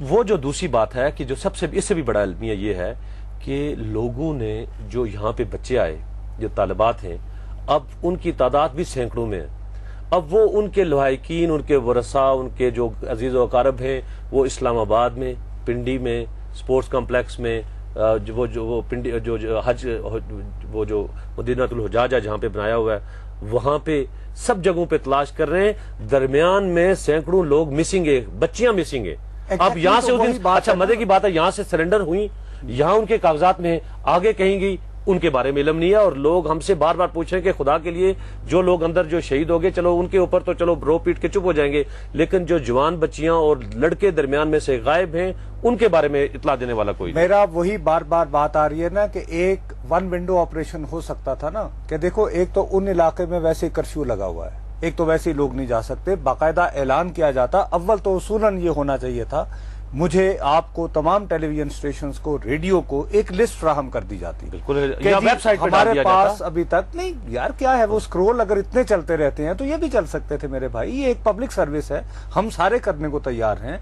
وہ جو دوسری بات ہے کہ جو سب سے اس سے بھی بڑا المیہ یہ ہے کہ لوگوں نے جو یہاں پہ بچے آئے جو طالبات ہیں اب ان کی تعداد بھی سینکڑوں میں ہے. اب وہ ان کے لواحقین ان کے ورثاء ان کے جو عزیز و اقارب ہیں وہ اسلام آباد میں پنڈی میں سپورٹس کمپلیکس میں جو پنڈی جو حج وہ جو مدینہ الحجاج جہاں پہ بنایا ہوا ہے وہاں پہ سب جگہوں پہ تلاش کر رہے ہیں. درمیان میں سینکڑوں لوگ مسنگ ہے بچیاں مسنگ ہے. اب یہاں سے اچھا مزے کی بات ہے یہاں سے سرنڈر ہوئی یہاں ان کے کاغذات میں آگے کہیں گی ان کے بارے میں علم نہیں ہے اور لوگ ہم سے بار بار پوچھ رہے ہیں کہ خدا کے لیے جو لوگ اندر جو شہید ہو گئے چلو ان کے اوپر تو چلو رو پیٹ کے چپ ہو جائیں گے لیکن جو جوان بچیاں اور لڑکے درمیان میں سے غائب ہیں ان کے بارے میں اطلاع دینے والا کوئی نہیں. میرا وہی بار بار بات آ رہی ہے نا کہ ایک ون ونڈو آپریشن ہو سکتا تھا نا کہ دیکھو ایک تو ان علاقے میں ویسے کرفیو لگا ہوا ہے ایک تو ویسے لوگ نہیں جا سکتے باقاعدہ اعلان کیا جاتا. اول تو اصولاً یہ ہونا چاہیے تھا مجھے آپ کو تمام ٹیلی ویژن اسٹیشنز کو ریڈیو کو ایک لسٹ فراہم کر دی جاتی بالکل ویب سائٹ پہ ہمارے پاس ابھی تک نہیں یار کیا ہے وہ اسکرول اگر اتنے چلتے رہتے ہیں تو یہ بھی چل سکتے تھے میرے بھائی. یہ ایک پبلک سروس ہے ہم سارے کرنے کو تیار ہیں.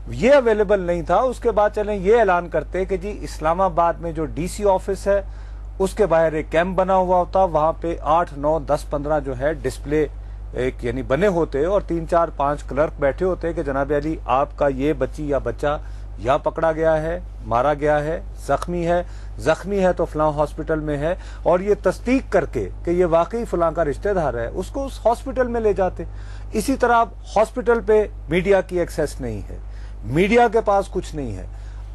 یہ اویلیبل نہیں تھا. اس کے بعد چلیں یہ اعلان کرتے کہ جی اسلام آباد میں جو ڈی سی آفس ہے اس کے باہر ایک کیمپ بنا ہوا ہوتا وہاں پہ 8 9 10 15 جو ہے ڈسپلے ایک یعنی بنے ہوتے اور 3 4 5 کلرک بیٹھے ہوتے کہ جناب علی آپ کا یہ بچی یا بچہ یا پکڑا گیا ہے مارا گیا ہے زخمی ہے تو فلاں ہاسپٹل میں ہے اور یہ تصدیق کر کے کہ یہ واقعی فلاں کا رشتہ دار ہے اس کو اس ہاسپٹل میں لے جاتے. اسی طرح اب ہاسپٹل پہ میڈیا کی ایکسیس نہیں ہے میڈیا کے پاس کچھ نہیں ہے.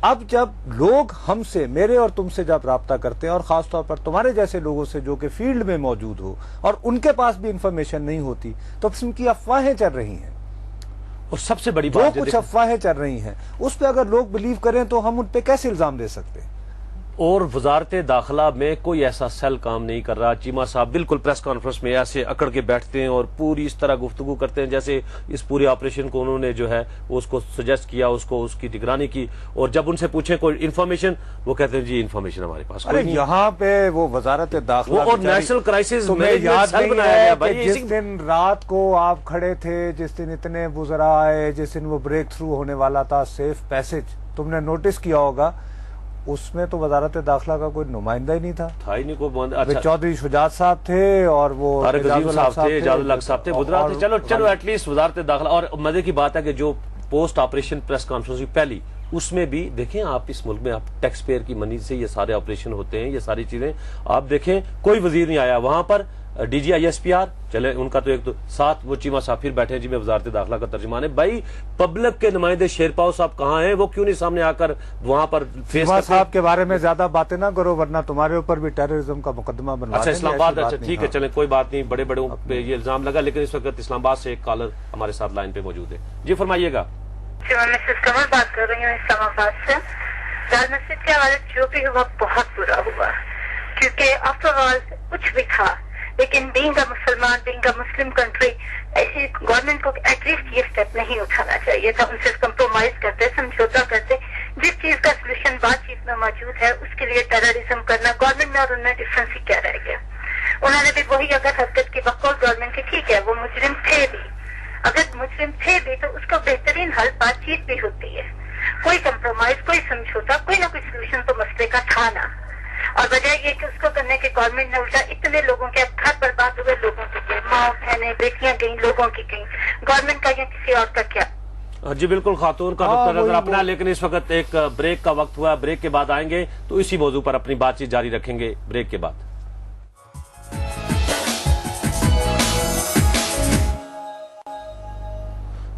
اب جب لوگ ہم سے میرے اور تم سے جب رابطہ کرتے ہیں اور خاص طور پر تمہارے جیسے لوگوں سے جو کہ فیلڈ میں موجود ہو اور ان کے پاس بھی انفارمیشن نہیں ہوتی تو قسم کی افواہیں چل رہی ہیں اور سب سے بڑی بات جو کچھ افواہیں چل رہی ہیں اس پہ اگر لوگ بلیو کریں تو ہم ان پہ کیسے الزام دے سکتے ہیں. اور وزارت داخلہ میں کوئی ایسا سیل کام نہیں کر رہا. چیمہ صاحب بالکل پریس کانفرنس میں ایسے اکڑ کے بیٹھتے ہیں اور پوری اس طرح گفتگو کرتے ہیں جیسے اس پورے آپریشن کو انہوں نے جو ہے اس کو سجیسٹ کیا اس کی نگرانی کی اور جب ان سے پوچھیں کوئی انفارمیشن وہ کہتے ہیں جی انفارمیشن ہمارے پاس کوئی نہیں. یہاں پہ وہ وزارت داخلہ اور نیشنل کرائسس یاد بنایا گیا جس دن رات کو آپ کھڑے تھے جس دن اتنے وزراء آئے جس دن وہ بریک تھرو ہونے والا تھا سیف پیسج تم نے نوٹس کیا ہوگا اس میں تو وزارت داخلہ کا کوئی نمائندہ ہی نہیں تھا چودھری شجاعت صاحب تھے اور وہ جاد صاحب تھے بدرا تھے. چلو ایٹ لیسٹ وزارت داخلہ. اور مزے کی بات ہے کہ جو پوسٹ آپریشن پریس کانفرنس پہلی اس میں بھی دیکھیں آپ اس ملک میں آپ ٹیکس پیئر کی منی سے یہ سارے آپریشن ہوتے ہیں یہ ساری چیزیں آپ دیکھیں کوئی وزیر نہیں آیا وہاں پر. D G I S P R چلے ان کا تو ایک تو ساتھ وہ چیمہ صاحب پھر بیٹھے جی میں وزارت داخلہ کا ترجمان ہے. بھائی پبلک کے نمائندے شیرپاؤ صاحب کہاں ہیں وہ کیوں نہیں سامنے آ کر وہاں پر چیمہ صاحب کے بارے میں زیادہ باتیں نہ کرو ورنہ تمہارے اوپر بھی ٹیررزم کا مقدمہ بنوا دیں گے. اچھا اسلام آباد اچھا ٹھیک ہے چلیں کوئی بات نہیں بڑے بڑوں پہ یہ الزام لگا لیکن اس وقت اسلام آباد سے ایک کالر ہمارے ساتھ لائن پہ موجود ہے. جی فرمائیے گا. میں مسز کمر بات کر رہی ہوں اسلام آباد سے. لال مسجد کے حوالے جو بھی ہوا بہت برا ہوا کیونکہ آفٹر آل کچھ بھی تھا لیکن بینگ اے مسلمان بینگ اے مسلم کنٹری ایسی گورنمنٹ کو ایٹ لیسٹ یہ اسٹیپ نہیں اٹھانا چاہیے تھا. ان سے کمپرومائز کرتے سمجھوتا کرتے جس چیز کا سولوشن بات چیت میں موجود ہے اس کے لیے ٹیررزم کرنا گورنمنٹ میں اور ان میں ڈفرینس ہی کیا رہ گیا. انہوں نے بھی وہی اگر حرکت کی بقول گورنمنٹ کی ٹھیک ہے وہ مجرم تھے بھی اگر مجرم تھے بھی تو اس کا بہترین حل بات چیت بھی ہوتی ہے. کوئی کمپرومائز کوئی سمجھوتا کوئی نہ کوئی سولوشن تو مسئلے کا تھا نا اور بجائے یہ کہ اس کو کرنے کے گورنمنٹ نے الٹا اتنے لوگوں کے اب گھر برباد ہوئے لوگوں کے گئے ماں بہنیں بیٹیاں گئیں لوگوں کی گئیں گورنمنٹ کا یا کسی اور کا کیا. جی بالکل خاتون کا نقطہ نظر اپنا لیکن اس وقت ایک بریک کا وقت ہوا بریک کے بعد آئیں گے تو اسی موضوع پر اپنی بات چیت جاری رکھیں گے بریک کے بعد.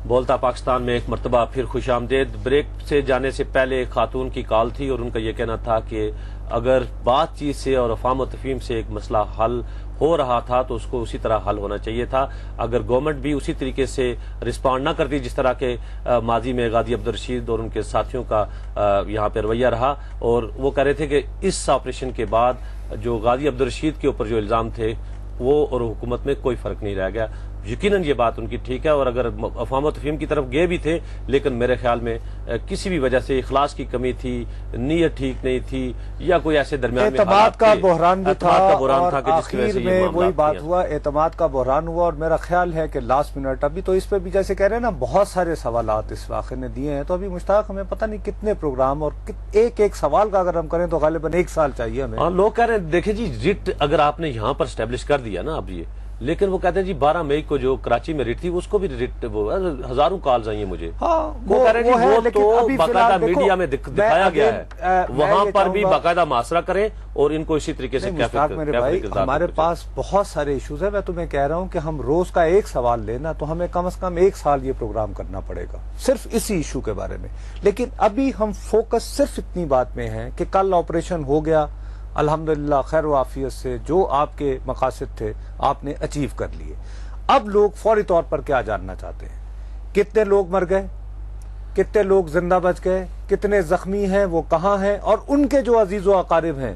بولتا پاکستان میں ایک مرتبہ پھر خوش آمدید. بریک سے جانے سے پہلے ایک خاتون کی کال تھی اور ان کا یہ کہنا تھا کہ اگر بات چیت سے اور افہام و تفہیم سے ایک مسئلہ حل ہو رہا تھا تو اس کو اسی طرح حل ہونا چاہیے تھا. اگر گورنمنٹ بھی اسی طریقے سے رسپانڈ نہ کرتی جس طرح کے ماضی میں غازی عبدالرشید اور ان کے ساتھیوں کا یہاں پہ رویہ رہا اور وہ کہہ رہے تھے کہ اس آپریشن کے بعد جو غازی عبدالرشید کے اوپر جو الزام تھے وہ اور حکومت میں کوئی فرق نہیں رہ گیا. یقیناً یہ بات ان کی ٹھیک ہے، اور اگر افہام و تفہیم کی طرف گئے بھی تھے، لیکن میرے خیال میں کسی بھی وجہ سے اخلاص کی کمی تھی، نیت ٹھیک نہیں تھی، یا کوئی ایسے درمیان میں اعتماد کا بحران بھی تھا، اور آخر میں وہی بات ہوا، اعتماد کا بحران ہوا. اور میرا خیال ہے کہ لاسٹ منٹ ابھی تو اس پہ بھی جیسے کہہ رہے ہیں نا، بہت سارے سوالات اس واقعے نے دیے ہیں، تو ابھی مشتاق ہمیں پتہ نہیں کتنے پروگرام اور ایک سوال کا اگر ہم کریں تو غالباً 1 سال چاہیے ہمیں. ہاں، لوگ کہہ رہے ہیں دیکھیں جی ریٹ اگر آپ نے یہاں پر اسٹیبلش کر دیا نا اب یہ، لیکن وہ کہتے ہیں جی 12 مئی کو جو کراچی میں ریٹ تھی اس کو بھی ریٹ ہزاروں کالز آئی ہیں مجھے. وہ کہہ رہے ہیں جی وہ تو باقاعدہ میڈیا میں دکھایا گیا ہے، وہاں پر بھی باقاعدہ محاصرہ کریں اور ان کو اسی طریقے سے میرے بھائی ہمارے پاس بہت سارے ایشوز ہیں. میں تمہیں کہہ رہا ہوں کہ ہم روز کا 1 سوال لینا تو ہمیں کم از کم 1 سال یہ پروگرام کرنا پڑے گا صرف اسی ایشو کے بارے میں. لیکن ابھی ہم فوکس صرف اتنی بات میں ہیں کہ کل آپریشن ہو گیا الحمدللہ خیر و عافیت سے، جو آپ کے مقاصد تھے آپ نے اچیو کر لیے. اب لوگ فوری طور پر کیا جاننا چاہتے ہیں؟ کتنے لوگ مر گئے، کتنے لوگ زندہ بچ گئے، کتنے زخمی ہیں، وہ کہاں ہیں، اور ان کے جو عزیز و اقارب ہیں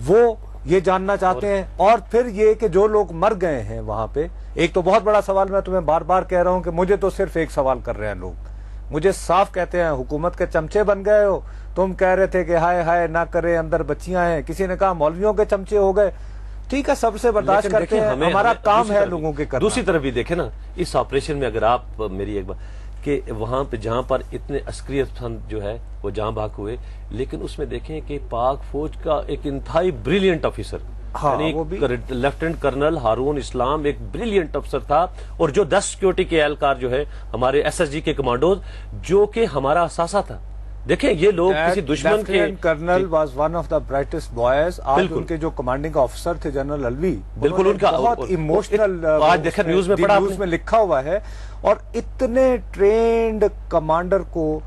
وہ یہ جاننا چاہتے ہیں. اور پھر یہ کہ جو لوگ مر گئے ہیں وہاں پہ، ایک تو بہت بڑا سوال میں تمہیں بار بار کہہ رہا ہوں کہ مجھے تو صرف ایک سوال کر رہے ہیں لوگ، مجھے صاف کہتے ہیں حکومت کے چمچے بن گئے ہو. تم کہہ رہے تھے کہ ہائے ہائے نہ کرے اندر بچیاں ہیں، کسی نے کہا مولویوں کے چمچے ہو گئے. ٹھیک ہے، سب سے برداشت کرتے ہیں، ہمارا کام ہے لوگوں کے کرنا. دوسری طرف بھی دیکھیں نا اس آپریشن میں، اگر آپ میری ایک بات کہ وہاں پہ جہاں پر اتنے عسکری پسند جو ہے وہ جہاں بھاگ ہوئے، لیکن اس میں دیکھیں کہ پاک فوج کا ایک انتہائی brilliant officer, lieutenant colonel Haroon Islam ایک بریلینٹ افسر تھا، اور جو 10 سیکیورٹی کے اہلکار جو ہے ہمارے ایس ایس جی کے کمانڈوز، جو کہ ہمارا اثاثہ تھا. دیکھیں یہ لوگ کسی دشمن کے، colonel was one of the brightest boys. آج ان کے جو کمانڈنگ آفیسر تھے جنرل الوی، بالکل ان کا بہت ایموشنل، آج دیکھیں نیوز میں پڑھا، نیوز میں لکھا ہوا ہے. اور اتنے ٹرینڈ کمانڈر کو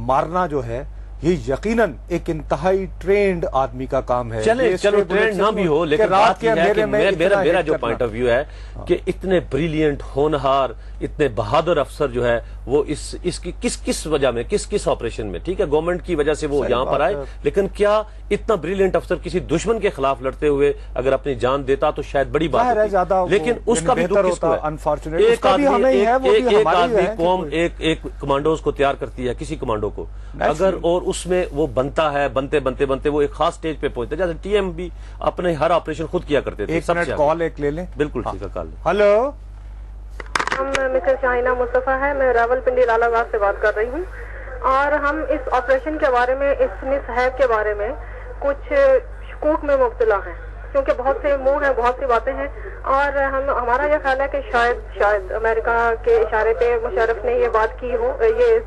مارنا جو ہے یہ یقیناً ایک انتہائی ٹرینڈ آدمی کا کام ہے. چلو ٹرینڈ نہ بھی ہو، لیکن بات یہ ہے کہ میرا جو پوائنٹ آف ویو ہے کہ اتنے بریلینٹ ہونہار اتنے بہادر افسر جو ہے وہ اس کی کس وجہ میں، کس آپریشن میں، ٹھیک ہے گورنمنٹ کی وجہ سے وہ یہاں پر آئے، لیکن کیا اتنا بریلینٹ افسر کسی دشمن کے خلاف لڑتے ہوئے اگر اپنی جان دیتا تو شاید بڑی بات ہوتی. لیکن اس کا بھی دکھ کس کو ہے؟ ایک آدمی قوم ایک کمانڈوز کو تیار کرتی ہے، کسی کمانڈو کو، اگر اور اس میں وہ بنتا ہے، بنتے وہ ایک خاص سٹیج پہ پہنچتے، جیسے ٹی ایم بھی اپنے ہر آپریشن خود کیا کرتے تھے. ایک منٹ کال ایک لے لیں. بالکل ٹھیک ہے، کال. ہلو، ہم مسز شاہینہ مصطفیٰ ہے، میں راول پنڈی لال آباد سے بات کر رہی ہوں، اور ہم اس آپریشن کے بارے میں، اس مس ہیب کے بارے میں کچھ شکوک میں مبتلا ہیں، کیونکہ بہت سے منہ ہیں، بہت سی باتیں ہیں، اور ہمارا یہ خیال ہے کہ شاید امریکہ کے اشارے پہ مشرف نے یہ بات کی ہو، یہ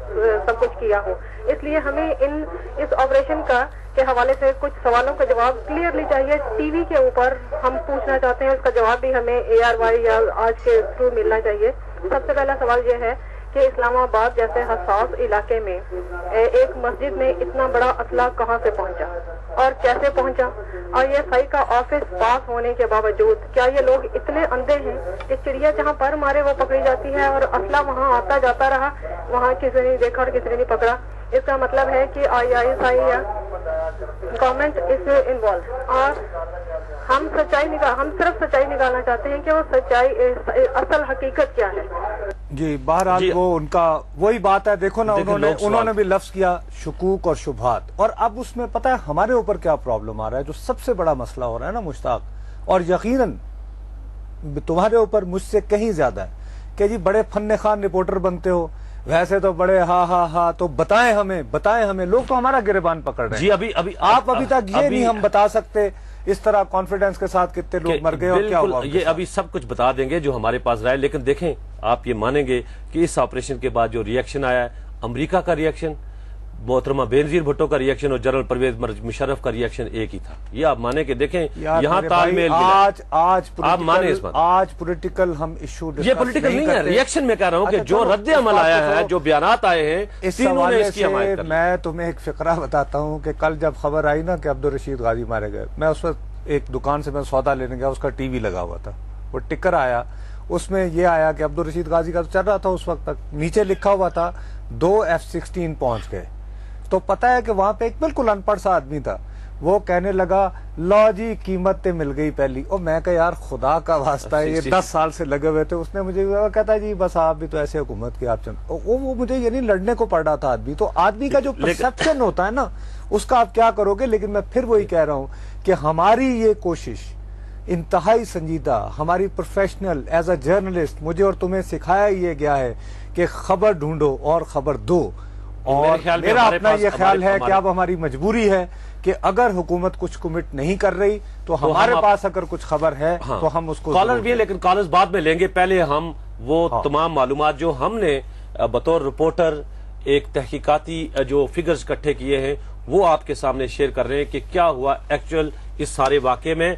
سب کچھ کیا ہو. اس لیے ہمیں اس آپریشن کے حوالے سے کچھ سوالوں کا جواب کلیئرلی چاہیے. ٹی وی کے اوپر ہم پوچھنا چاہتے ہیں، اس کا جواب بھی ہمیں ARY یا آج کے تھرو ملنا چاہیے. سب سے پہلا سوال یہ ہے کہ اسلام آباد جیسے حساس علاقے میں ایک مسجد میں اتنا بڑا اسلحہ کہاں سے پہنچا اور کیسے پہنچا؟ اور یہ FI کا آفس پاس ہونے کے باوجود کیا یہ لوگ اتنے اندھے ہیں کہ چڑیا جہاں پر مارے وہ پکڑی جاتی ہے، اور اسلحہ وہاں آتا جاتا رہا، وہاں کسی نے دیکھا اور کسی نے نہیں پکڑا؟ اس کا مطلب ہے کہ ISI یا گورنمنٹ اس میں انوالو. اور ہم صرف سچائی نکالنا چاہتے ہیں کہ وہ سچائی اصل حقیقت کیا ہے. جی بہرحال وہ ان کا وہی بات ہے. دیکھو نا، انہوں نے بھی لفظ کیا شکوک اور شبہات. اور اب اس میں پتہ ہے ہمارے اوپر کیا پرابلم آ رہا ہے، جو سب سے بڑا مسئلہ ہو رہا ہے نا مشتاق، اور یقیناً تمہارے اوپر مجھ سے کہیں زیادہ ہے، کہ جی بڑے فن خوان رپورٹر بنتے ہو، ویسے تو بڑے ہاں تو بتائیں ہمیں. لوگ تو ہمارا گریبان پکڑ رہے ہیں. جی ابھی تک یہ نہیں ہم بتا سکتے اس طرح کانفیڈنس کے ساتھ کتنے لوگ مر گئے اور کیا ہوا. یہ ابھی سب کچھ بتا دیں گے جو ہمارے پاس رہا ہے. لیکن دیکھیں آپ یہ مانیں گے کہ اس آپریشن کے بعد جو ریئیکشن آیا ہے، امریکہ کا ریئیکشن، محترمہ بینظیر بھٹو کا ریئیکشن اور جنرل پرویز مشرف کا ریئیکشن ایک ہی تھا. یہ آپ مانیں کہ دیکھیں یہاں تال میل آج پولیٹیکل ہم ایشو یہ پولیٹیکل نہیں ہے، ریئیکشن میں کہہ رہا ہوں کہ جو رد عمل آیا ہے، جو بیانات آئے ہیں، اس حوالے سے میں تمہیں ایک فقرہ بتاتا ہوں کہ کل جب خبر آئی نا کہ عبدالرشید غازی مارے گئے، میں اس وقت ایک دکان سے میں سودا لینے گیا، اس کا ٹی وی لگا ہوا تھا، وہ ٹکر آیا، اس میں یہ آیا کہ عبدالرشید غازی کا تو چل رہا تھا اس وقت تک، نیچے لکھا ہوا تھا 2 F-16 پہنچ گئے. تو پتہ ہے کہ وہاں پہ ایک بالکل ان پڑھ سا آدمی تھا، وہ کہنے لگا لو جی قیمت تے مل گئی پہلی. اور میں کہا یار خدا کا واسطہ ہے, یہ 10 سال سے لگے ہوئے تھے. اس نے مجھے کہتا جی بس آپ بھی تو ایسے حکومت کے آپ وہ مجھے یعنی لڑنے کو پڑ رہا تھا آدمی. تو آدمی کا جو پرسپشن ہوتا ہے نا اس کا آپ کیا کرو گے. لیکن میں پھر وہی کہہ رہا ہوں کہ ہماری یہ کوشش انتہائی سنجیدہ, ہماری پروفیشنل ایز اے جرنلسٹ, مجھے اور تمہیں سکھایا یہ گیا ہے کہ خبر ڈھونڈو اور خبر دو. اور میرا اپنا یہ خیال ہے کہ اب ہماری مجبوری ہے کہ اگر حکومت کچھ کمٹ نہیں کر رہی تو ہمارے پاس اگر کچھ خبر ہے تو ہم اس کو کالر بھی ہے, لیکن کالرز بعد میں لیں گے. پہلے ہم وہ تمام معلومات جو ہم نے بطور رپورٹر ایک تحقیقاتی جو فگرز اکٹھے کیے ہیں وہ آپ کے سامنے شیئر کر رہے ہیں کہ کیا ہوا ایکچوئل اس سارے واقعے میں.